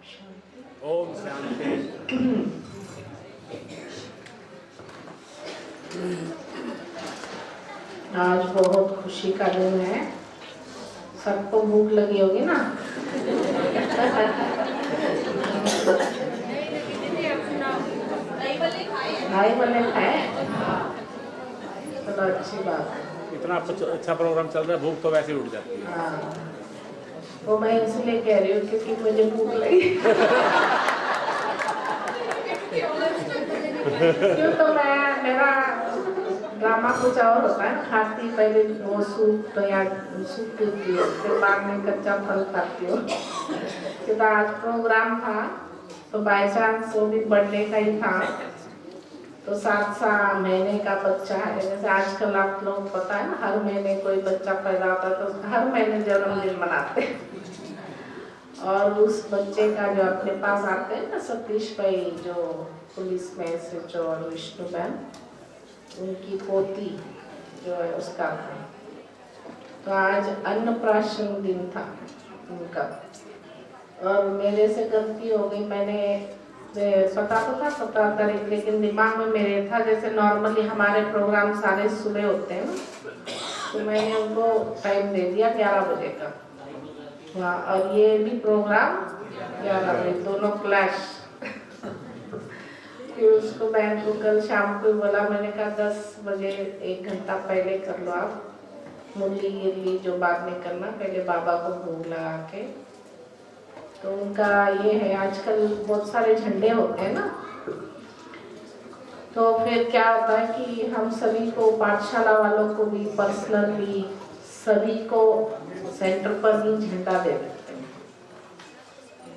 ओम शांति। आज बहुत खुशी का दिन है। सबको भूख लगी होगी ना। भाई वाले खाए। चलो अच्छी बात है। इतना अच्छा प्रोग्राम चल रहा है, भूख तो वैसे ही उठ जाती है। हाँ, वो मैं इसलिए कह रही हूँ क्योंकि मुझे भूख लगी। क्यों तो मेरा ड्रामा कुछ और होता है। खाती पहले वो सूप तो या सूप पीती हूँ, फिर बाद में कच्चा फल खाती हूँ। क्योंकि आज प्रोग्राम था तो बाई चांस वो भी बर्थडे का ही था, तो 7 महीने का बच्चा है। जैसे आजकल आप लोग पता है ना, हर महीने कोई बच्चा पैदा होता है तो हर महीने जन्मदिन मनाते हैं। और उस बच्चे का जो अपने पास आते हैं ना, सतीश भाई जो पुलिस में SHO और विष्णु बहन, उनकी पोती जो है उसका था। तो आज अन्नप्राशन दिन था उनका, और मेरे से गलती हो गई। मैंने पता तो था 17 तारीख, लेकिन दिमाग में मेरे था जैसे नॉर्मली हमारे प्रोग्राम सारे सुबह होते हैं ना, तो मैंने उनको टाइम दे दिया 11 बजे का। हाँ, और ये भी प्रोग्राम 11 बजे, दोनों क्लैश। फिर उसको बहन को कल शाम को बोला, मैंने कहा 10 बजे 1 घंटा पहले कर लो आप, मुरली गिरली जो बाद में करना, पहले बाबा को भोग लगा के। तो उनका ये है, आजकल बहुत सारे झंडे होते हैं ना, तो फिर क्या होता है कि हम सभी को, पाठशाला वालों को भी पर्सनली सभी को सेंटर पर ही झंडा दे देते हैं।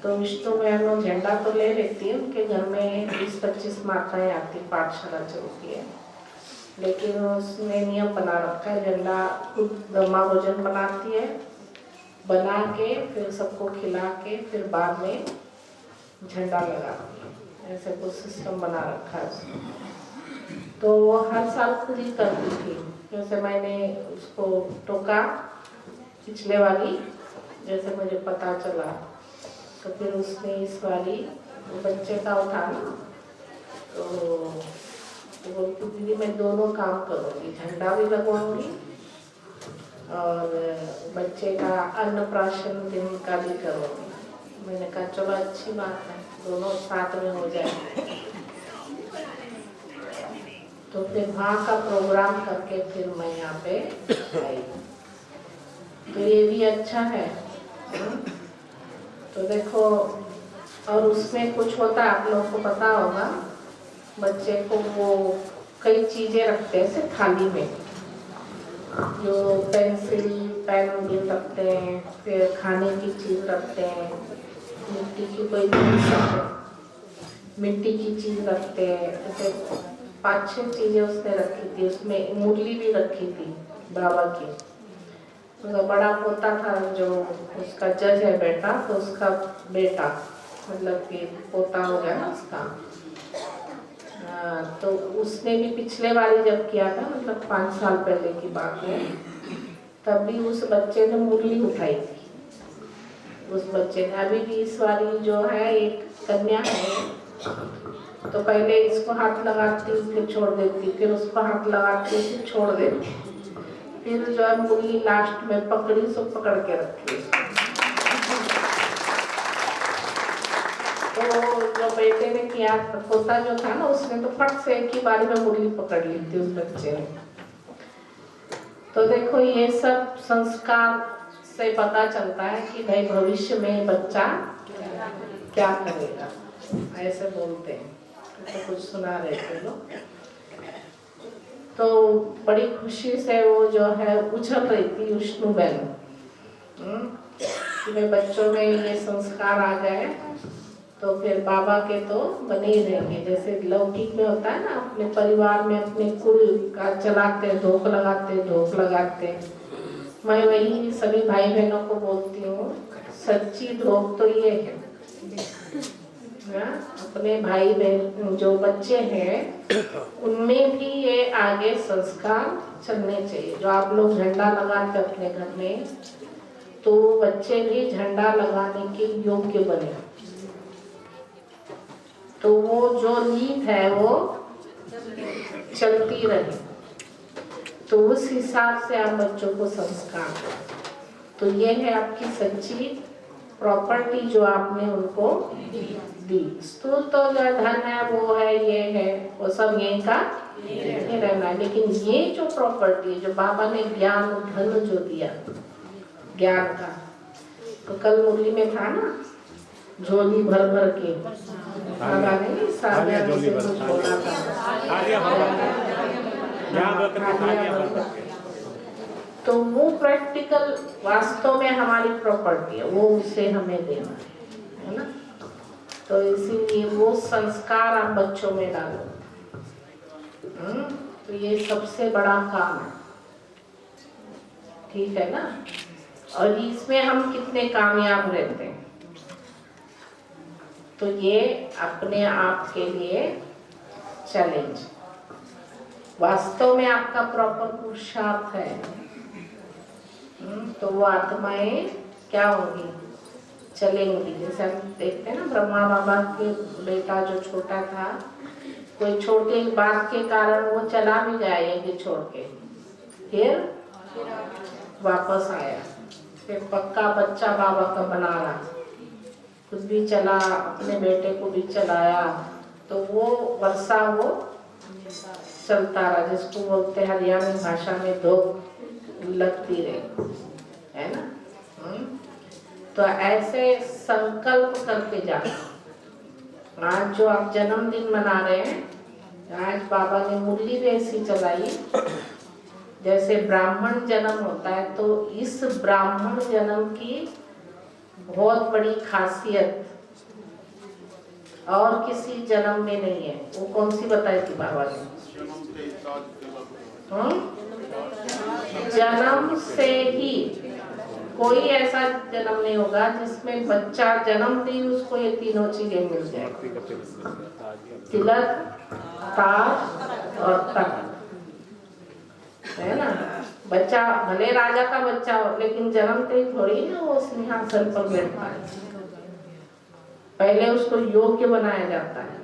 तो विष्णु बहन झंडा तो ले लेती है, उनके घर में 20-25 माताएं आती, पाठशाला चलती है, लेकिन उसने नियम बना रखा है, झंडा खुद ब्रह्मा भोजन बनाती है, बना के फिर सबको खिला के फिर बाद में झंडा लगाती है। ऐसे कुछ सिस्टम बना रखा है उसने। तो वो हर साल खुद ही करती थी। जैसे मैंने उसको टोका पिछले वाली, जैसे मुझे पता चला, तो फिर उसने इस वाली बच्चे का उठा ना, तो बोलती दीदी मैं दोनों काम करूँगी, झंडा भी लगवाऊंगी और बच्चे का अन्नप्राशन दिन का भी करूँगी। मैंने कहा चलो अच्छी बात है, दोनों साथ में हो जाए। तो फिर वहाँ का प्रोग्राम करके फिर मैं यहाँ पे आई। तो ये भी अच्छा है। तो देखो, और उसमें कुछ होता है, आप लोगों को पता होगा, बच्चे को वो कई चीज़ें रखते हैं ऐसे थाली में, जो पेंसिल पेन वगैरह रखते हैं, फिर खाने की चीज़ रखते हैं, मिट्टी की कोई मिट्टी की चीज़ रखते हैं। जैसे 5-6 चीज़ें उसने रखी थी, उसमें मुरली भी रखी थी बाबा की। उसका बड़ा पोता था जो उसका जज है बेटा, तो उसका बेटा मतलब कि पोता हो गया ना उसका। तो उसने भी पिछले वाली जब किया था, मतलब 5 साल पहले की बात है, तब भी उस बच्चे ने मुरली उठाई थी। उस बच्चे ने अभी भी इस वाली जो है, एक कन्या है, तो पहले इसको हाथ लगाती फिर छोड़ देती, फिर उसको हाथ लगाती फिर छोड़ देती, फिर जो है मुरली लास्ट में पकड़ी, सो पकड़ के रखी। तो जो बेटे ने किया, पोता जो था ना, उसने तो फट से एक ही बारी में मुरली पकड़ ली थी उस बच्चे ने। तो देखो, ये सब संस्कार से पता चलता है कि भाई भविष्य में बच्चा क्या करेगा, ऐसे बोलते हैं। तो कुछ सुना रहे थे लोग, तो बड़ी खुशी से वो जो है उछल रही थी विष्णु बहन कि भाई बच्चों में ये संस्कार आ जाए तो फिर बाबा के तो बने ही रहेंगे। जैसे लौकिक में होता है ना, अपने परिवार में अपने कुल का चलाते, धोख लगाते। मैं वही सभी भाई बहनों को बोलती हूँ, सच्ची धोख तो ये है अपने भाई बहन जो बच्चे हैं उनमें भी ये आगे संस्कार चलने चाहिए। जो आप लोग झंडा लगाते अपने घर में, तो बच्चे भी झंडा लगाने के योग्य बने। तो वो जो नींव है वो चलती रहे, तो उस हिसाब से आप बच्चों को संस्कार दो। तो ये है आपकी सच्ची प्रॉपर्टी जो आपने उनको दी। स्थूल तो जो धन है वो है, ये है, वो सब यहीं का नहीं रहना है, लेकिन ये जो प्रॉपर्टी जो बाबा ने ज्ञान धन जो दिया ज्ञान का, तो कल मुरली में था ना, झोली भर भर के बाबा ने सारे छोड़ा था। तो वो प्रैक्टिकल वास्तव में हमारी प्रॉपर्टी है, वो उसे हमें देना है ना। तो इसीलिए वो संस्कार आप बच्चों में डालो। तो ये सबसे बड़ा काम है, ठीक है ना। और इसमें हम कितने कामयाब रहते हैं, तो ये अपने आप के लिए चैलेंज। वास्तव में आपका प्रॉपर पुरुषार्थ है, तो वो आत्माएं क्या होगी, चलेंगी। जैसे हम देखते हैं ना, ब्रह्मा बाबा के बेटा जो छोटा था, कोई छोटे बात के कारण वो चला भी जाएगा छोड़ के, फिर वापस आया, फिर पक्का बच्चा बाबा का बना रहा, खुद भी चला, अपने बेटे को भी चलाया, तो वो वर्षा वो चलता रहा, जिसको बोलते हैं हरियाणवी भाषा में दो लगती रही, है ना। तो ऐसे संकल्प करके जाना। आज जो आप जन्मदिन मना रहे हैं, आज बाबा ने मुरली भी ऐसी चलाई, जैसे ब्राह्मण जन्म होता है, तो इस ब्राह्मण जन्म की बहुत बड़ी खासियत और किसी जन्म में नहीं है। वो कौन सी बताई थी बाबा ने? जन्म से ही कोई ऐसा जन्म नहीं होगा जिसमें बच्चा जन्मते ही उसको ये तीनों चीजें मिल जाए, तिलक, ताज और तख्त, है ना। बच्चा भले राजा का बच्चा हो, लेकिन जन्मते ही थोड़ी ना वो सिंहासन पर बैठ पाए, पहले उसको योग्य बनाया जाता है।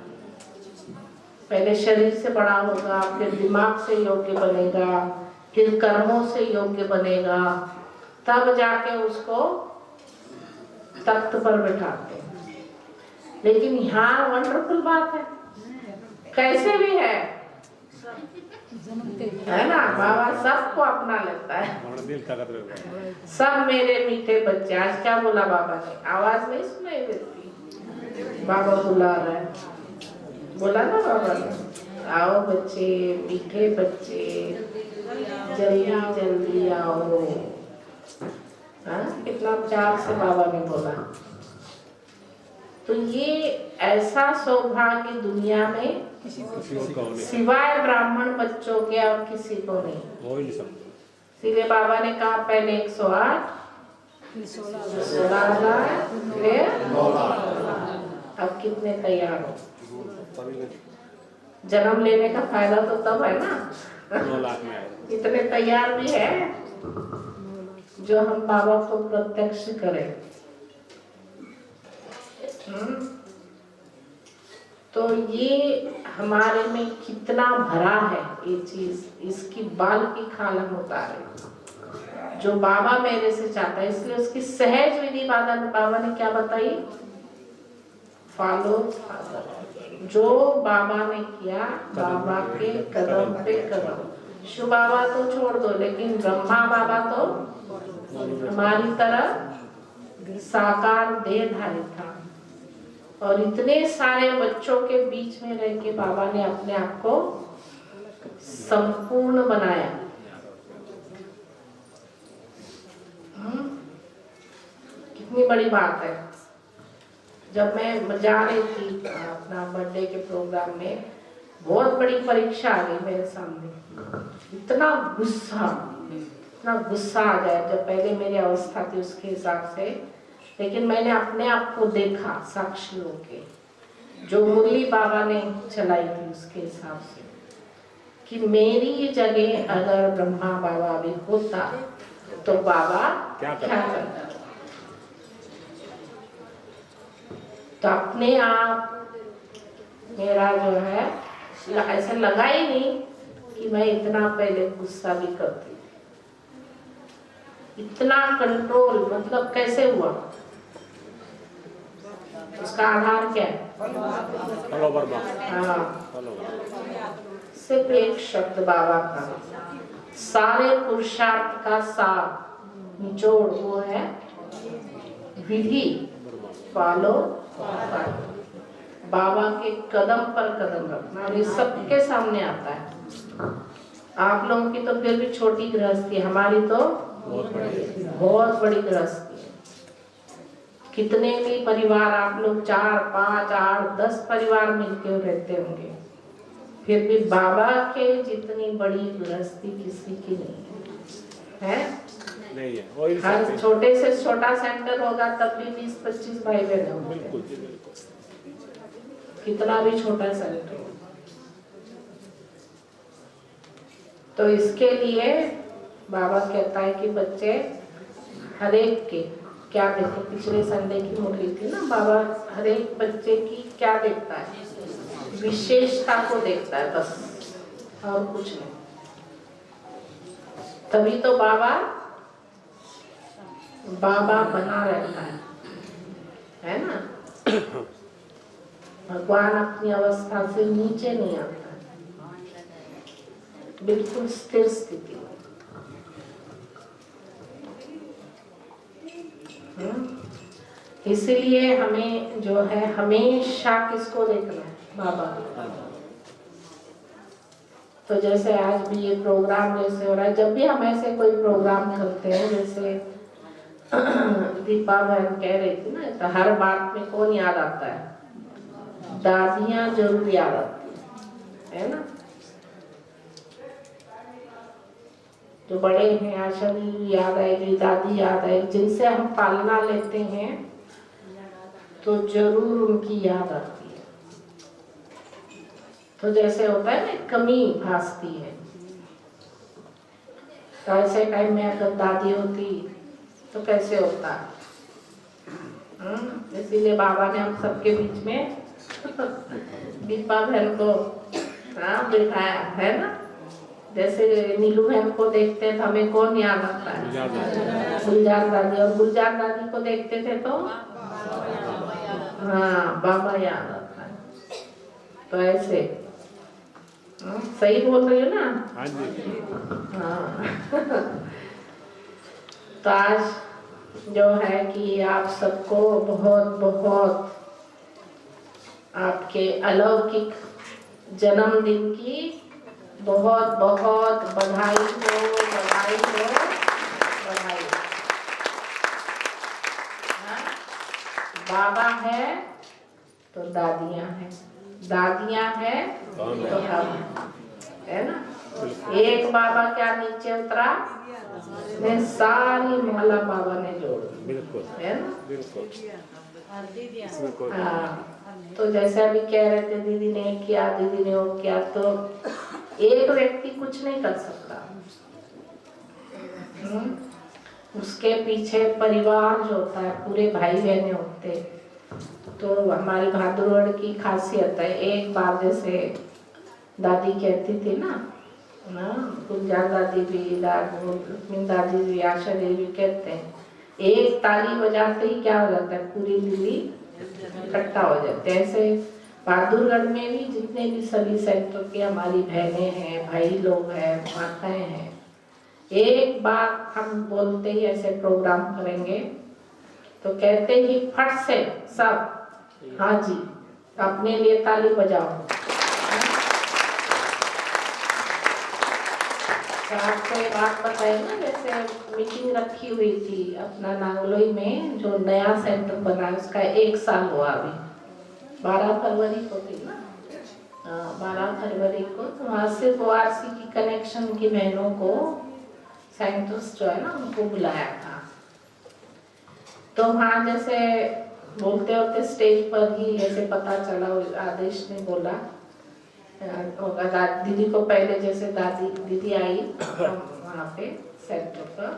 पहले शरीर से बड़ा होगा, फिर दिमाग से योग्य बनेगा, फिर कर्मों से योग्य बनेगा, तब जाके उसको तख्त पर बैठाते हैं। लेकिन यहाँ वंडरफुल बात है, कैसे भी है ना, बाबा सबको अपना लेता है। सब मेरे मीठे बच्चे, आज क्या बोला बाबा ने, आवाज नहीं सुनाई देती, बाबा बुला रहा है, बोला ना बाबा ने, आओ बच्चे, मीठे बच्चे, जल्दी जल्दी आओ। हाँ, कितना प्यार से बाबा ने बोला। तो ये ऐसा सौभाग्य दुनिया में सिवाय ब्राह्मण बच्चों के और किसी को नहीं। इसीलिए बाबा ने कहा पहले 108, 16,000, फिर अब कितने तैयार हो। जन्म लेने का फायदा तो तब है ना, 9 लाख में आए। इतने तैयार भी है जो हम बाबा को प्रत्यक्ष करें। तो ये हमारे में कितना भरा है ये चीज, इसकी बाल की खाल हम उतारे, जो बाबा मेरे से चाहता है। इसलिए उसकी सहज विधि बाबा ने क्या बताई, फॉलो जो बाबा ने किया, बाबा के कदम पे कदम। शिव बाबा तो छोड़ दो, लेकिन ब्रह्मा बाबा तो हमारी तरह साकार देहधारी था, और इतने सारे बच्चों के बीच में रह के बाबा ने अपने आप को संपूर्ण बनाया। कितनी बड़ी बात है। जब मैं जा रही थी अपना बर्थडे के प्रोग्राम में, बहुत बड़ी परीक्षा आ गई मेरे सामने, इतना गुस्सा आ गया। जब पहले मेरी अवस्था थी उसके हिसाब से, लेकिन मैंने अपने आप को देखा साक्षियों के, जो मुरली बाबा ने चलाई थी उसके हिसाब से, कि मेरी जगह अगर ब्रह्मा बाबा भी होता तो बाबा क्या करता। तो अपने आप मेरा जो है ऐसा लगा ही नहीं कि मैं इतना पहले गुस्सा भी करती। इतना कंट्रोल मतलब कैसे हुआ, उसका आधार क्या है? हाँ, सिर्फ एक शब्द बाबा का, सारे पुरुषार्थ का सार निचोड़ वो है विधि फॉलो। बाबा के कदम पर कदम रखना, और ये सबके सामने आता है। आप लोगों की तो फिर भी छोटी गृहस्थी, हमारी तो बहुत बड़ी गृहस्थी है। कितने भी परिवार आप लोग 4, 5, 8, 10 परिवार मिलके रहते होंगे, फिर भी बाबा के जितनी बड़ी गृहस्थी किसी की नहीं है। नहीं है। हर छोटे से छोटा सेंटर होगा तब भी 20-25 भाई बहन होंगे। बिल्कुल जी, बिल्कुल। कितना भी छोटा सेंटर हो। तो इसके लिए बाबा कहता है कि बच्चे हर एक के क्या देखो, पिछले संडे की मुरली थी ना, बाबा हर एक बच्चे की क्या देखता है, विशेषता को देखता है बस, और कुछ नहीं। तभी तो बाबा बना रहता है ना। भगवान अपनी अवस्था से नीचे नहीं आता, बिल्कुल स्थिर स्थिति में। इसीलिए हमें जो है हमेशा किसको देखना है, बाबा। तो जैसे आज भी ये प्रोग्राम जैसे हो रहा है, जब भी हम ऐसे कोई प्रोग्राम करते हैं, जैसे दीपा बहन कह रही थी ना, तो हर बात में कौन याद आता है, दादियां जरूर याद आती है ना। जो बड़े हैं, आशा भी याद आएगी, दादी याद आएगी, जिनसे हम पालना लेते हैं तो जरूर उनकी याद आती है। तो जैसे होता है ना, कमी भासती है। तो ऐसे टाइम में अगर दादी होती तो कैसे होता। इसीलिए बाबा ने हम सबके बीच में दीपा बहन को बिठाया है ना। जैसे नीलू बहन को देखते थे हमें कौन याद आता है, गुलजार दादी, और गुलजार दादी को देखते थे तो हाँ बाबा याद आता है। तो ऐसे सही बोल रही हो ना। हाँ तो आज जो है कि आप सबको बहुत बहुत आपके अलौकिक जन्मदिन की बहुत बहुत बधाई हो, बधाई हो, बधाई। बाबा है तो दादियाँ हैं, दादियाँ हैं तो हम है ना। एक बाबा क्या नीचे उतरा, ने सारी मोहल्ला बाबा ने जोड़ दी, बिल्कुल है ना। बिल्कुल। हाँ तो जैसे अभी कह रहे थे दीदी ने किया, दीदी ने वो किया, तो एक व्यक्ति कुछ नहीं कर सकता। उसके पीछे परिवार जो होता है, पूरे भाई बहने होते। तो हमारी बहादुरगढ़ की खासियत है, एक बार जैसे दादी कहती थी ना, गुलजार दादी भी, दादी भी, आशा देवी कहते हैं, एक ताली बजाते ही क्या हो जाता है, पूरी दिल्ली इकट्ठा हो जाते हैं। ऐसे बहादुरगढ़ में भी जितने भी सभी सेक्टर के हमारी बहनें हैं, भाई लोग हैं, माताएं हैं, एक बार हम बोलते ही ऐसे प्रोग्राम करेंगे तो कहते ही फट से सब हाँ जी अपने लिए ताली बजाओ। तो आपको ये बात बताई ना, जैसे मीटिंग रखी हुई थी अपना नांगलोई में, जो नया सेंटर बना उसका 1 साल हुआ अभी, 12 फरवरी को थी ना, 12 फरवरी को। तो वहाँ से ORC की कनेक्शन की बहनों को साइंटिस्ट जो है ना उनको बुलाया था। तो वहाँ जैसे बोलते होते स्टेज पर ही ऐसे पता चला, आदेश ने बोला दीदी को पहले, जैसे दीदी आई वहाँ पे सेंटर पर,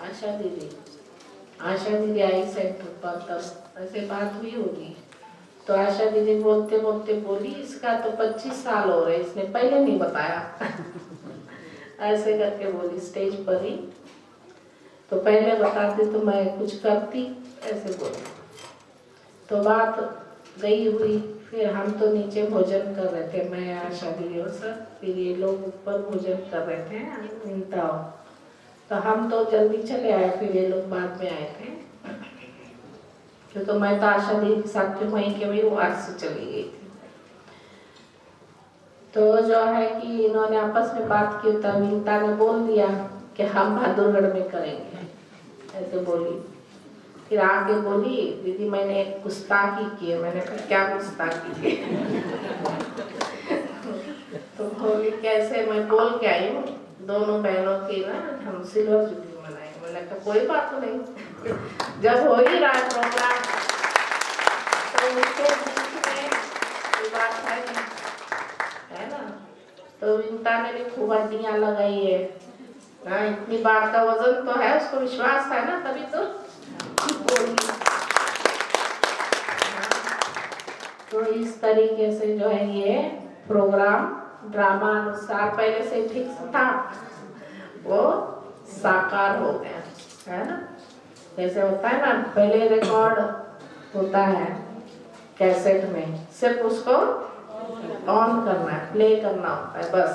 आशा दीदी आई सेंटर पर, तब ऐसे बात हुई होगी तो आशा दीदी बोलते बोलते बोली इसका तो 25 साल हो रहे, इसने पहले नहीं बताया। ऐसे करके बोली स्टेज पर ही, तो पहले बताती तो मैं कुछ करती, ऐसे बोली। तो बात गई हुई, फिर हम तो नीचे भोजन कर रहे थे, मैं आशा दीदी और सब, फिर ये लोग ऊपर भोजन कर रहे थे। तो हम तो जल्दी चले आए, फिर ये लोग बाद में आए थे। तो मैं तो आशा दीदी के साथ फिर वहीं के वहीं वार्ड से चली गई थी। तो जो है कि इन्होंने आपस में बात की, तब विनीता ने बोल दिया कि हम बहादुरगढ़ में करेंगे, ऐसे बोली। फिर आगे बोली दीदी मैंने एक गुस्ताखी की है। मैंने कहा क्या गुस्ताखी की? तो बोली कैसे? मैं बोल के आई हूँ दोनों बहनों की ना हम सिल्वर जुबली मनाएंगे। मैंने कहा कोई बात नहीं, जब हो ही रहा प्रोग्राम तो उसके बीच में कोई बात है ना। तो विनीता ने भी खूब हड्डियाँ लगाई है ना, इतनी बार का वजन तो है, उसको विश्वास है ना, तभी तो बोली। तो इस तरीके से जो है ये प्रोग्राम ड्रामा अनुसार पहले से फिक्स था, वो साकार हो गया, है ना। जैसे होता है ना, पहले रिकॉर्ड होता है कैसेट में, सिर्फ उसको ऑन करना है, प्ले करना होता है बस,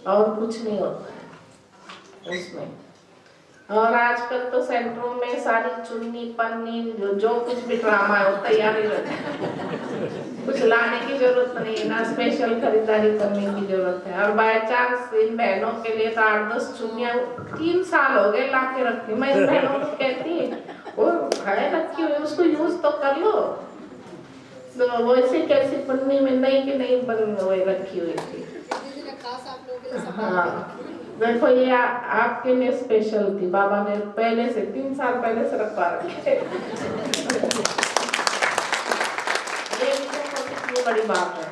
और कुछ नहीं होता है उसमें। और आजकल तो सेंटरों में सारी चुन्नी पन्नी जो कुछ भी ड्रामा है वो तैयार ही रहता है, कुछ लाने की जरूरत नहीं है ना, स्पेशल खरीदारी करने की जरूरत है। और बाय चांस इन बहनों के लिए तो 8-10 चुन्नियाँ 3 साल हो गए ला के रखी। मैं इन बहनों को कहती वो है रखी हुई, उसको यूज तो कर लो। तो वो ऐसे कैसी पन्नी में नहीं कि नहीं बन वही रखी हुई थी। हाँ देखो ये आपके लिए स्पेशल थी, बाबा ने पहले से 3 साल पहले से रखवा रखे। ये कितनी बड़ी बात है।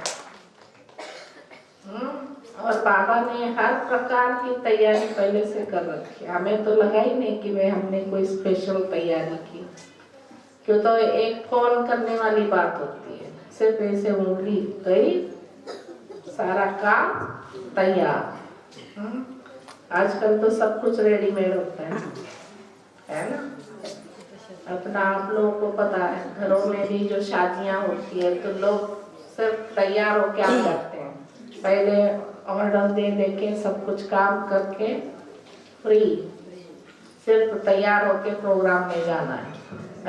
और बाबा ने हर प्रकार की तैयारी पहले से कर रखी। हमें तो लगा ही नहीं कि वे हमने कोई स्पेशल तैयारी की, क्यों तो एक फोन करने वाली बात होती है, सिर्फ ऐसे उंगली गई सारा काम तैयार। आजकल तो सब कुछ रेडीमेड होता है ना। अपना आप लोगों को पता है, घरों में भी जो शादियां होती है तो लोग सिर्फ तैयार होके आ जाते हैं, पहले ऑर्डर दे के सब कुछ काम करके फ्री, सिर्फ तैयार होके प्रोग्राम में जाना है।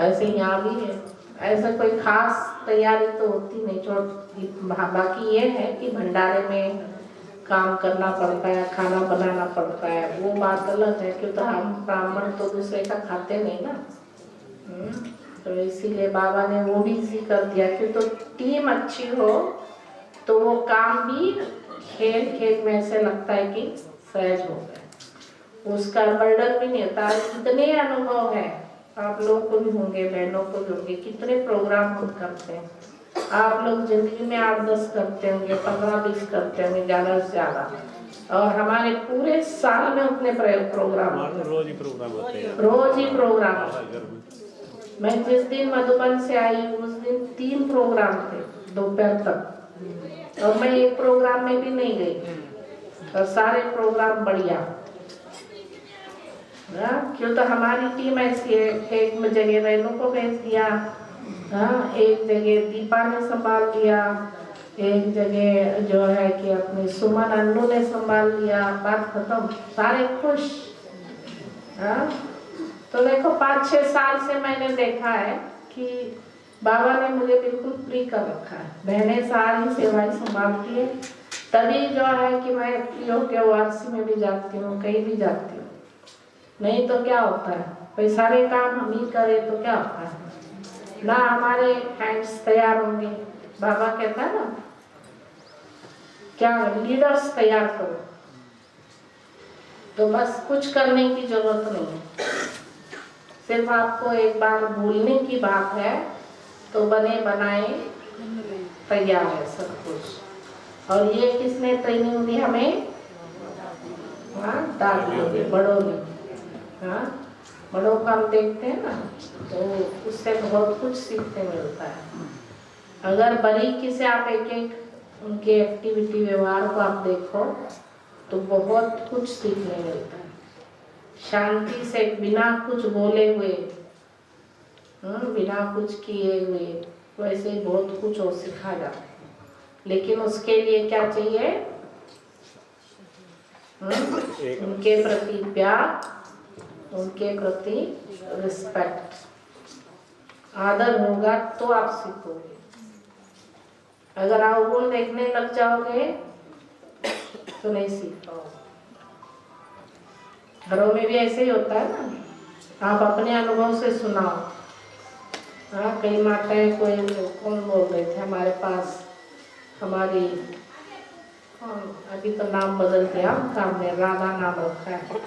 ऐसे यहाँ भी है, ऐसा कोई खास तैयारी तो होती नहीं। बाकी ये है कि भंडारे में काम करना पड़ता है, खाना बनाना पड़ता है, वो बात अलग है, क्योंकि हम ब्राह्मण तो दूसरे का खाते नहीं ना। तो इसीलिए बाबा ने वो भी इजी कर दिया कि तो टीम अच्छी हो तो वो काम भी खेल खेल में ऐसे लगता है कि सहज हो गया, उसका बर्डन भी नहीं होता। कितने अनुभव है आप लोगों को भी होंगे, बहनों को भी होंगे, कितने प्रोग्राम हम करते हैं। आप लोग जिंदगी में 8-10 करते होंगे, 15-20 करते होंगे ज़्यादा से ज़्यादा, और हमारे पूरे साल में उतने प्रोग्राम रोज ही प्रोग्राम होते हैं, रोज ही प्रोग्राम। मैं जिस दिन मधुबन से आई उस दिन 3 प्रोग्राम थे दोपहर तक, और मैं एक प्रोग्राम में भी नहीं गई, और सारे प्रोग्राम बढ़िया। क्यों तो हमारी टीम ऐसी है, एक जगह बहनों को भेज दिया, हाँ, एक जगह दीपा ने संभाल लिया, एक जगह जो है कि अपनी सुमन अन्नू ने संभाल लिया, बात खत्म, सारे खुश। हाँ, तो देखो 5-6 साल से मैंने देखा है कि बाबा ने मुझे बिल्कुल फ्री कर रखा है, बहनें सारी सेवाएं संभालती है, तभी जो है कि मैं फ्री होकर वारसी में भी जाती हूँ, कहीं भी जाती हूँ। नहीं तो क्या होता है, भाई सारे काम हम ही करें तो क्या होता है ना, हमारे हैंड्स तैयार होंगे। बाबा कहता है ना, क्या लीडर्स तैयार करो, तो बस कुछ करने की जरूरत नहीं है, सिर्फ आपको एक बार भूलने की बात है, तो बने बनाए तैयार है सब कुछ। और ये किसने ट्रेनिंग दी हमें? दादियों ने, बड़ों ने। हाँ, बड़ों का हम देखते हैं ना, तो उससे बहुत कुछ सीखने मिलता है। अगर बारीकी से आप एक एक उनके एक्टिविटी व्यवहार को आप देखो तो बहुत कुछ सीखने मिलता है। शांति से बिना कुछ बोले हुए, बिना कुछ किए हुए वैसे बहुत कुछ और सिखा जाता है। लेकिन उसके लिए क्या चाहिए? उनके प्रति प्यार, उनके प्रति रिस्पेक्ट, आदर होगा तो आप सीखोगे। अगर आप वो देखने लग जाओगे तो नहीं सीख पाओगे। घरों में भी ऐसे ही होता है ना, आप अपने अनुभव से सुनाओ। हाँ, कई माताएं, कोई कौन बोल रहे थे हमारे पास, हमारी अभी तो नाम बदल गया, हमने राधा नाम रखा है।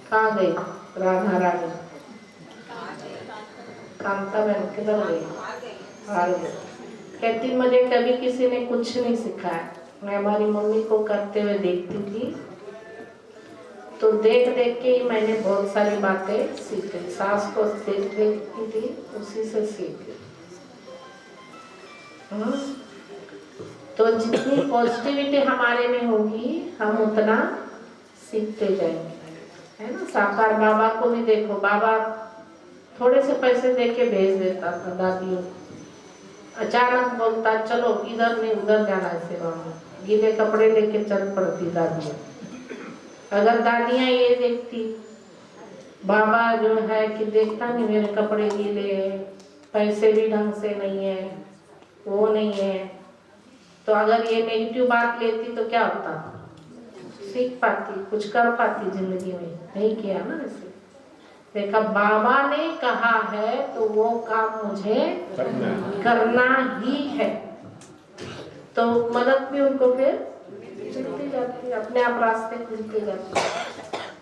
कहाँ गई राधा रानी? कांता बहन किधर गई? आ गई। कहती मुझे कभी किसी ने कुछ नहीं सिखाया, मैं हमारी मम्मी को करते हुए देखती थी, तो देख देख के ही मैंने बहुत सारी बातें सीखी। सास को देख देखती थी, उसी से सीखी। तो जितनी पॉजिटिविटी हमारे में होगी हम उतना सीखते जाएंगे, है ना। साकार बाबा को भी देखो, बाबा थोड़े से पैसे दे के भेज देता था दादियों, अचानक बोलता चलो इधर नहीं उधर जाना है सेवा में, गीले कपड़े लेके चल पड़ती दादियाँ। अगर दादियाँ ये देखती, बाबा जो है कि देखता नहीं मेरे कपड़े गीले हैं, पैसे भी ढंग से नहीं है, वो नहीं है, तो अगर ये नेगेटिव बात लेती तो क्या होता? सीख पाती, कुछ कर पाती जिंदगी में। नहीं किया ना ऐसे। देखा बाबा ने कहा है तो वो काम मुझे करना ही है, तो मदद भी उनको फिर मिलती जाती, अपने आप रास्ते खुलते जाते।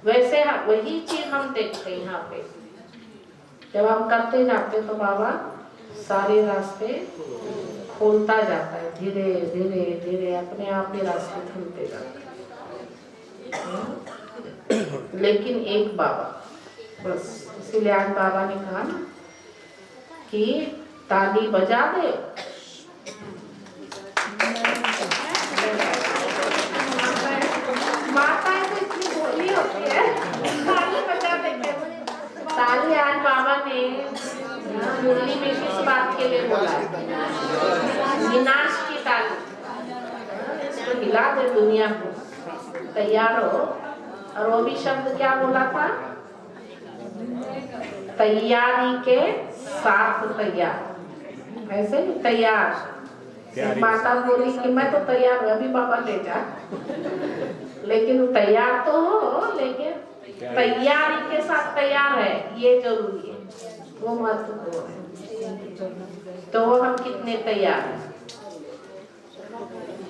वैसे वही चीज हम देखते हैं यहाँ पे, जब हम करते जाते तो बाबा सारे रास्ते खोलता जाता है, धीरे धीरे धीरे अपने आप ही रास्ते खुलते जाते हैं। लेकिन एक बाबा बस, इसीलिए आज बाबा ने कहा ना कि ताली बजा दे। माताएं तो इतनी भोली होती है, ताली बजा देते। ताली आज बाबा ने मुरली में किस बात के लिए बोला? विनाश की ताली, इसको हिला दे दुनिया को, तैयार हो। और वो भी शब्द क्या बोला था? तैयारी के साथ तैयार, ऐसे ही तैयार। माता बोली कि मैं तो तैयार हूँ, अभी बाबा ले जा। लेकिन तैयार तो हो, लेकिन तैयारी के साथ तैयार है, ये जरूरी है, वो महत्वपूर्ण है। तो वो हम कितने तैयार हैं?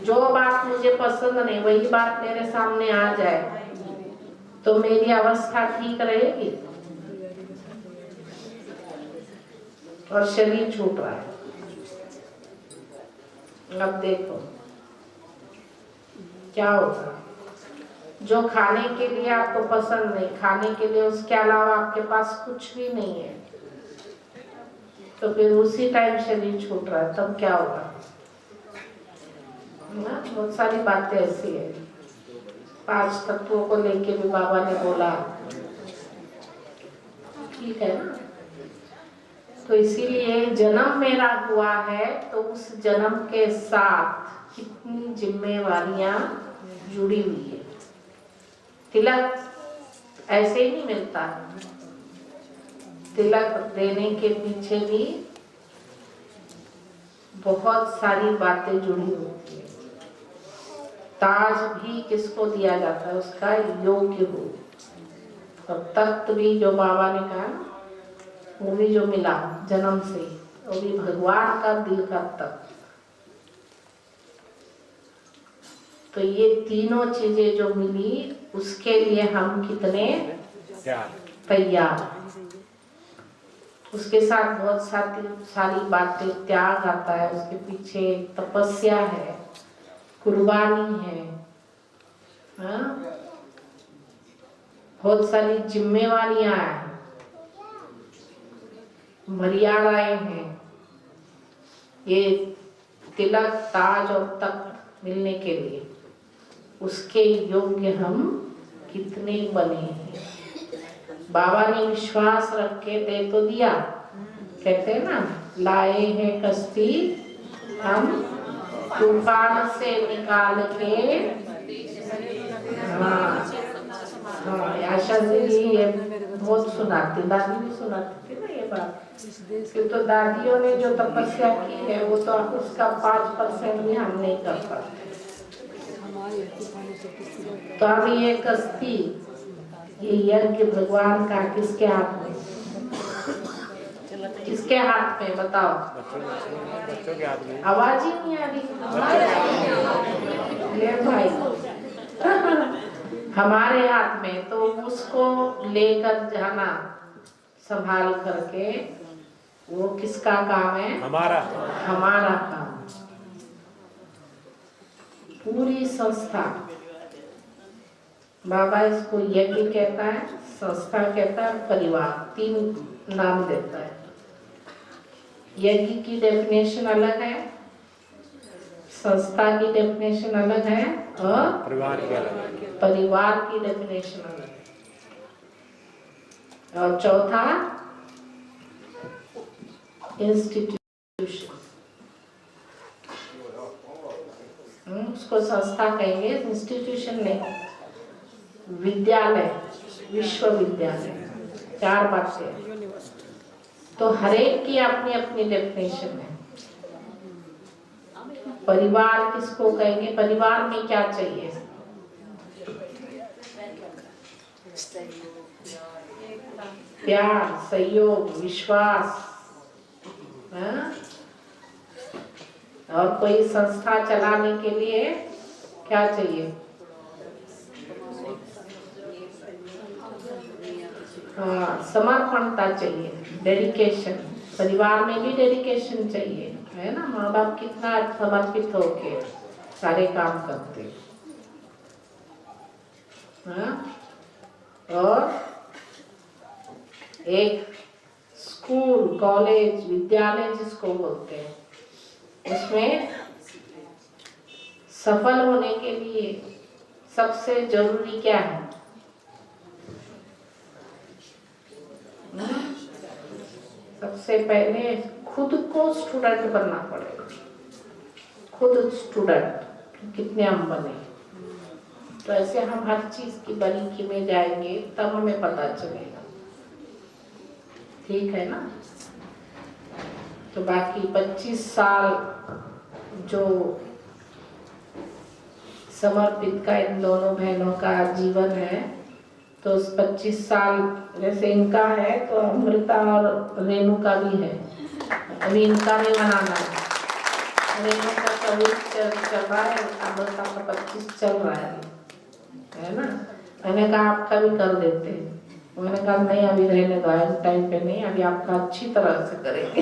जो बात मुझे पसंद नहीं वही बात मेरे सामने आ जाए तो मेरी अवस्था ठीक रहेगी? और शरीर छूट रहा है। अब देखो क्या होगा। जो खाने के लिए आपको पसंद नहीं, खाने के लिए उसके अलावा आपके पास कुछ भी नहीं है, तो फिर उसी टाइम शरीर छूट रहा है, तब क्या होगा ना। बहुत सारी बातें ऐसी है। 5 तत्वों को लेके भी बाबा ने बोला, ठीक है ना। तो इसीलिए जन्म मेरा हुआ है तो उस जन्म के साथ कितनी जिम्मेवारियां जुड़ी हुई है। तिलक ऐसे ही नहीं मिलता, तिलक देने के पीछे भी बहुत सारी बातें जुड़ी होती है। ताज भी किसको दिया जाता है? उसका योग्य हो। और तख्त भी जो बाबा ने कहा वो भी जो मिला जन्म से, वो भी भगवान का दिल का तख्त। तो ये तीनों चीजें जो मिली उसके लिए हम कितने तैयार। उसके साथ बहुत सारी बातें, त्याग आता है, उसके पीछे तपस्या है, कुर्बानी है, हाँ? बहुत सारी जिम्मेवारियां हैं, मर्यादाएं हैं। ये तिलक ताज और तख्त मिलने के लिए उसके योग्य हम कितने बने हैं। बाबा ने विश्वास रख के दे तो दिया, कहते हैं ना, लाए हैं कश्ती हम तूफान से निकाल के। हाँ हाँ, आशा जी ये बहुत सुनाती, दादी भी सुनाती थी ना ये बात, कि तो दादियों ने जो तपस्या की है वो तो उसका 5% भी हम नहीं कर पाते। तो अब ये कश्ती, ये यज्ञ भगवान का किसके हाथ में, किसके हाथ में बताओ? बच्चों के हाथ में। आवाज ही नहीं आ रही ले भाई हमारे हाथ में। तो उसको लेकर जाना संभाल करके, वो किसका काम है? हमारा काम। पूरी संस्था, बाबा इसको यज्ञ कहता है, संस्था कहता है, परिवार, 3 नाम देता है। यज्ञ की डेफिनेशन अलग है, संस्था की डेफिनेशन अलग है, और परिवार की डेफिनेशन अलग है। और चौथा इंस्टीट्यूशन, उसको संस्था कहेंगे, इंस्टीट्यूशन नहीं। विद्यालय, विश्वविद्यालय, 4 बातें। तो हर एक की अपनी अपनी डेफिनेशन है। परिवार किसको कहेंगे? परिवार में क्या चाहिए? प्यार, सहयोग, विश्वास। और कोई संस्था चलाने के लिए क्या चाहिए? समर्पणता चाहिए, डेडिकेशन। परिवार में भी डेडिकेशन चाहिए, है ना। माँ बाप कितना समर्पित होके सारे काम करते। और एक स्कूल, कॉलेज, विद्यालय जिसको बोलते हैं, उसमें सफल होने के लिए सबसे जरूरी क्या है? सबसे पहले खुद को स्टूडेंट बनना पड़ेगा। खुद स्टूडेंट कितने हम बने, तो ऐसे हम हर चीज की बारीकी में जाएंगे तब हमें पता चलेगा, ठीक है ना। तो बाकी 25 साल जो समर्पित का इन दोनों बहनों का जीवन है, तो उस 25 साल जैसे इनका है, तो अमृता और रेणु का भी है। अभी इनका नहीं मनाना है, रेणु का 24 चल रहा है, अमृता का 25 चल रहा है ना। मैंने कहा आपका भी कर देते हैं, मैंने कहा नहीं अभी रहने दो, इस टाइम पे नहीं, अभी आपका अच्छी तरह से करेंगे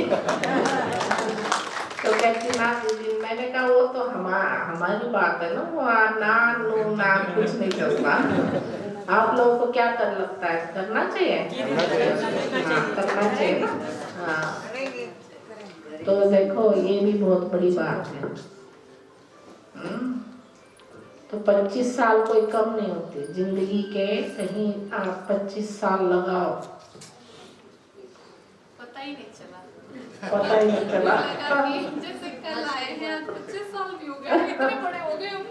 तो कहती ना दीदी, मैंने कहा वो तो हमारी बात है ना, वो ना कुछ नहीं चलता। आप लोगों को क्या कर लगता है, करना चाहिए? करना चाहिए ना। हाँ, तो देखो ये भी बहुत बड़ी बात है। तो 25 साल कोई कम नहीं होते जिंदगी के, कहीं आप 25 साल लगाओ, पता ही नहीं चला। जैसे कल आए हैं, 25 साल भी हो गए, इतने बड़े हो गए हम।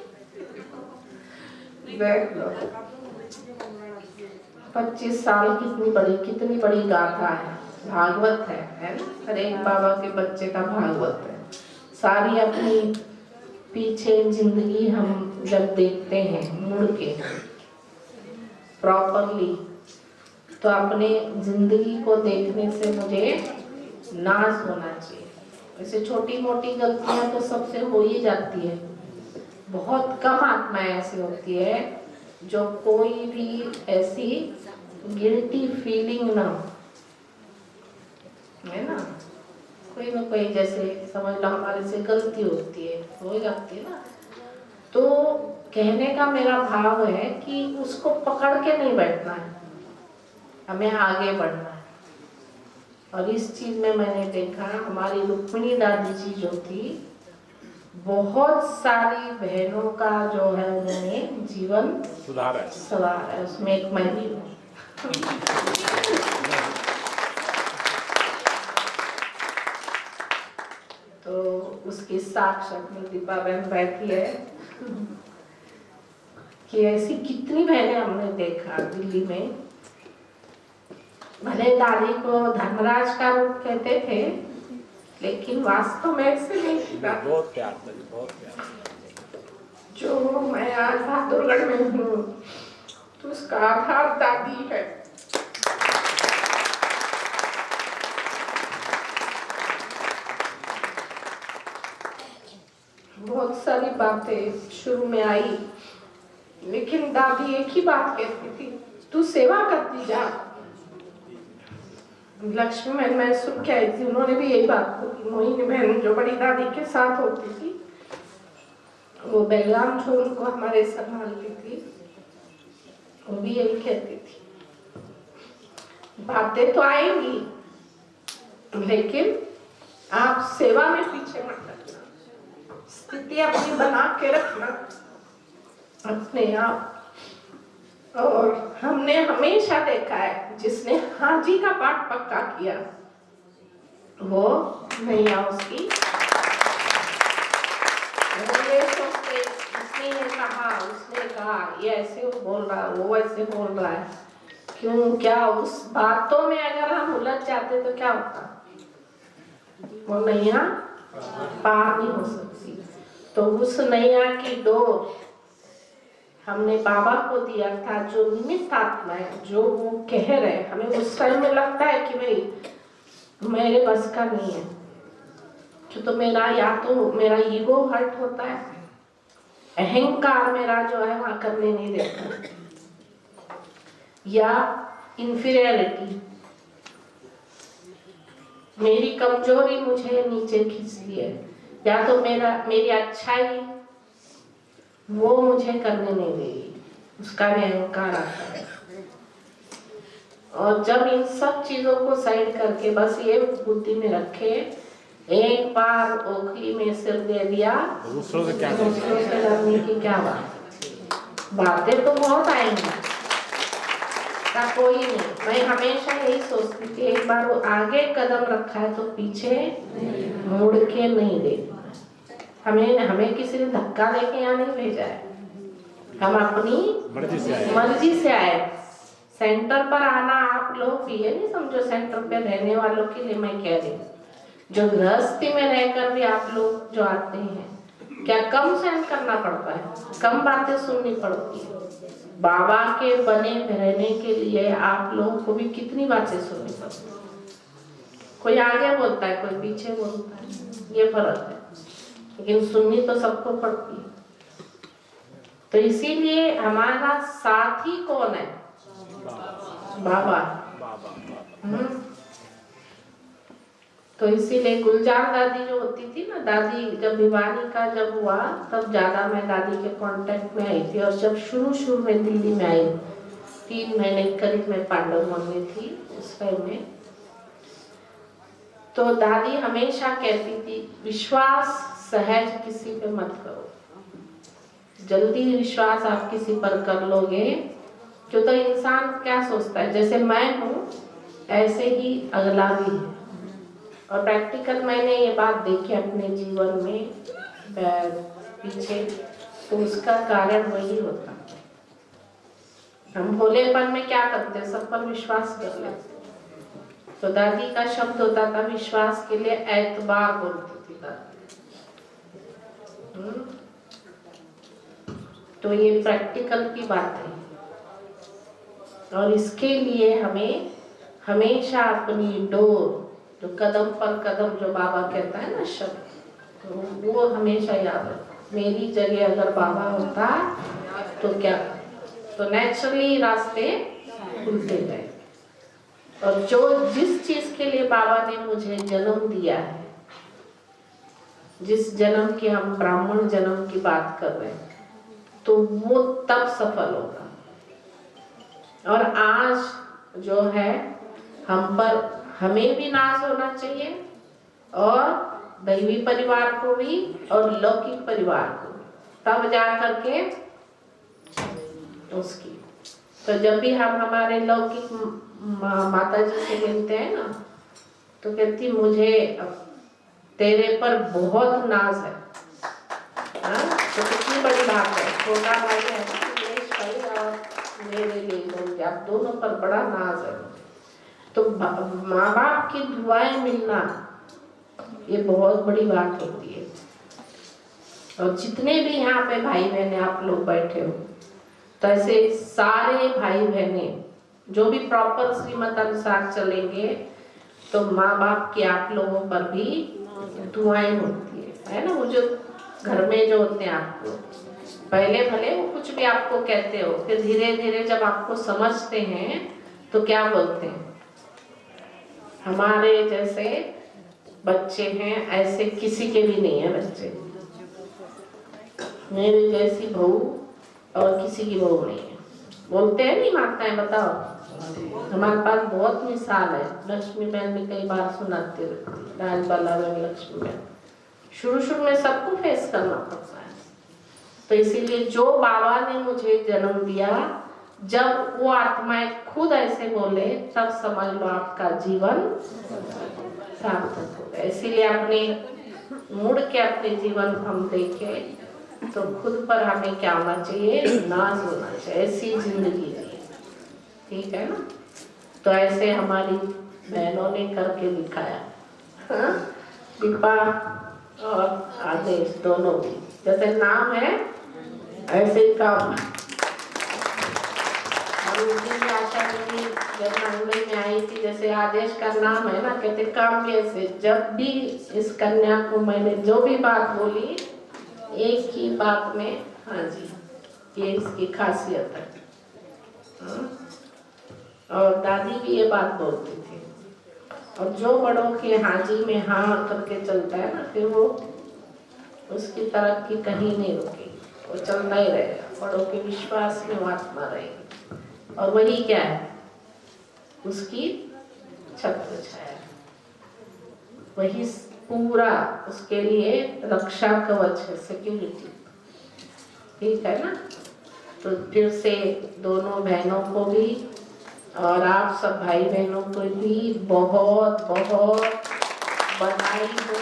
देख लो 25 साल कितनी बड़ी गाथा है, भागवत है ना। हर एक बाबा के बच्चे का भागवत है। सारी अपनी पीछे जिंदगी हम जब देखते हैं मुड़ के प्रॉपरली, तो अपने जिंदगी को देखने से मुझे नाश होना चाहिए। वैसे छोटी मोटी गलतियां तो सबसे हो ही जाती है, बहुत कम आत्माएं ऐसी होती है जो कोई भी ऐसी गिल्टी फीलिंग ना हो, है ना। कोई ना कोई, जैसे समझ लो हमारे से गलती होती है, हो जाती है ना। तो कहने का मेरा भाव है कि उसको पकड़ के नहीं बैठना है, हमें आगे बढ़ना है। और इस चीज में मैंने देखा, हमारी रुक्मिणी दादी जी जो थी, बहुत सारी बहनों का जो है उन्होंने जीवन सुधार है। उसमें एक मैं भी हूँ। तो उसकी साक्ष्य अपनी दीपा बहन बैठी है कि ऐसी कितनी बहनें हमने देखा दिल्ली में। भले दादी को धर्मराज का रूप कहते थे, लेकिन वास्तव में ऐसे नहीं था। बहुत प्यार, बहुत प्यार। जो मैं आज बहादुरगढ़ में हूँ तो उसका आधार दादी है। बहुत सारी बातें शुरू में आई, लेकिन दादी एक ही बात कहती थी, तू सेवा करती जा। लक्ष्मी बहन मैं सुन के आई थी, उन्होंने भी यही बात बोली। मोहिनी बहन जो बड़ी दादी के साथ होती थी, वो बेलगाम जो उनको हमारे संभालती थी, वो भी यही कहती थी, बातें तो आएंगी लेकिन आप सेवा में पीछे मत हटना, स्थिति अपनी बना के रखना अपने आप। और हमने हमेशा देखा है जिसने हाजी का पाठ पक्का किया वो नैया उसकी। ये सोचते इसने ये कहा, उसने कहा, ये ऐसे बोल रहा है, वो ऐसे बोल रहा है, क्यों, क्या उस बातों में अगर हम उलझ जाते तो क्या होता, वो नैया पार नहीं हो सकती। तो उस नैया की डोर हमने बाबा को दिया था, जो निमित्त आत्मा है, जो वो कह रहे, हमें उस टाइम में लगता है कि भाई मेरे बस का नहीं है, तो मेरा या तो मेरा ईगो हर्ट होता है, अहंकार मेरा जो है वहां करने नहीं देता, या इंफीरियरिटी, मेरी कमजोरी मुझे नीचे खींचती है, या तो मेरी अच्छाई वो मुझे करने नहीं देगी, उसका भी अहंकार आता है। और जब इन सब चीजों को साइड करके बस ये बुद्धि में रखे, एक बार ओखली में सिर दे दिया, दूसरों से लड़ने की क्या बातें तो बहुत आएंगी, का कोई नहीं। मैं हमेशा यही सोचती थी, एक बार वो आगे कदम रखा है तो पीछे मुड़ के नहीं देखना। हमें किसी ने धक्का देके यहाँ नहीं भेजा है, हम अपनी मर्जी से आए। सेंटर पर आना आप लोग भी, ये नहीं समझो सेंटर पे रहने वालों के लिए मैं कह रही हूँ, जो गृहस्थी में रहकर भी आप लोग जो आते हैं, क्या कम सहन करना पड़ता है, कम बातें सुननी पड़ती है। बाबा के बने रहने के लिए आप लोगों को भी कितनी बातें सुननी पड़ती है। कोई आगे बोलता है, कोई पीछे बोलता है, ये फर्क है, लेकिन सुननी तो सबको पड़ती है। तो इसीलिए हमारा साथी कौन है, बाबा। तो इसीलिए गुलजार दादी जो होती थी ना, दादी जब भिवानी का जब हुआ तब ज्यादा मैं दादी के कांटेक्ट में आई थी। और जब शुरू में दिल्ली में आई, 3 महीने करीब मैं पांडव वन में थी उस टाइम में, तो दादी हमेशा कहती थी, विश्वास सहज किसी पे मत करो, जल्दी विश्वास आप किसी पर कर लोगे क्यों, तो इंसान क्या सोचता है, जैसे मैं हूँ ऐसे ही अगला भी है। और प्रैक्टिकल मैंने ये बात देखी अपने जीवन में पीछे, तो उसका कारण वही होता। हम भोलेपन में क्या करते, सब पर विश्वास कर लेते। तो दादी का शब्द होता था विश्वास के लिए एतबार बोलती थी दादी। तो ये प्रैक्टिकल की बात है, और इसके लिए हमें हमेशा अपनी डोर, जो कदम पर कदम जो बाबा कहता है ना शब्द, तो वो हमेशा याद रखो। मेरी जगह अगर बाबा होता तो क्या, तो नेचुरली रास्ते खुलते गए। और जो जिस चीज के लिए बाबा ने मुझे जन्म दिया है, जिस जन्म की हम ब्राह्मण जन्म की बात कर रहे हैं, तो वो तब सफल होगा। और आज जो है हम पर, हमें भी नाज होना चाहिए और दैवी परिवार को भी और लौकिक परिवार को, तब जा करके उसकी। तो जब भी हम हमारे लौकिक माता जी से मिलते हैं ना, तो कहती मुझे तेरे पर बहुत नाज है। तो कितनी बड़ी बात है, छोटा भाई है ना दिनेश भाई और मेरे लिए आप दोनों पर बड़ा नाज है। तो माँ बाप की दुआएं मिलना ये बहुत बड़ी बात होती है। और जितने भी यहाँ पे भाई बहने आप लोग बैठे हो, तो ऐसे सारे भाई बहने जो भी प्रॉपर श्रीमत अनुसार चलेंगे, तो माँ बाप की आप लोगों पर भी दुआएं होती है ना। वो जो घर में जो होते हैं, आपको पहले भले वो कुछ भी आपको कहते हो, फिर धीरे धीरे जब आपको समझते हैं तो क्या बोलते हैं, हमारे जैसे बच्चे हैं ऐसे किसी के भी नहीं है बच्चे, मेरी जैसी बहू और किसी की बहू नहीं है। बोलते हैं नहीं माताएं, बताओ, हमारे पास बहुत मिसाल है। लक्ष्मी बहन भी कई बार सुनाती रहती, राजबाला बहन, लक्ष्मी बहन, शुरू में सबको फेस करना पड़ता है। तो इसीलिए जो बाबा ने मुझे जन्म दिया, जब वो आत्माएं खुद ऐसे बोले, तब समझ लो आपका जीवन सार्थक हो गया। इसीलिए अपने मुड़ के अपने जीवन हम देखे तो खुद पर हमें क्या होना चाहिए, नाज होना चाहिए, ऐसी जिंदगी जी, ठीक है ना। तो ऐसे हमारी बहनों ने करके दिखाया, हाँ? दीपा और आदेश दोनों भी, जैसे नाम है ऐसे ही काम। आशा भी जब मंगलई में आई थी, जैसे आदेश का नाम है ना, कहते काम्य से। जब भी इस कन्या को मैंने जो भी बात बोली, एक ही बात में हाँ जी, ये इसकी खासियत है। हाँ? और दादी भी ये बात बोलती थी। और जो बड़ों के हाँ जी में हाँ करके चलता है ना, फिर वो उसकी तरक्की कहीं नहीं रुकेगी, वो चलता ही रहेगा। बड़ों के विश्वास में आत्मा रहेगी, और वही क्या है, उसकी छत्र छाया, वही पूरा उसके लिए रक्षा कवच है, सिक्योरिटी, ठीक है ना। तो फिर से दोनों बहनों को भी और आप सब भाई बहनों को भी बहुत बहुत बधाई हो।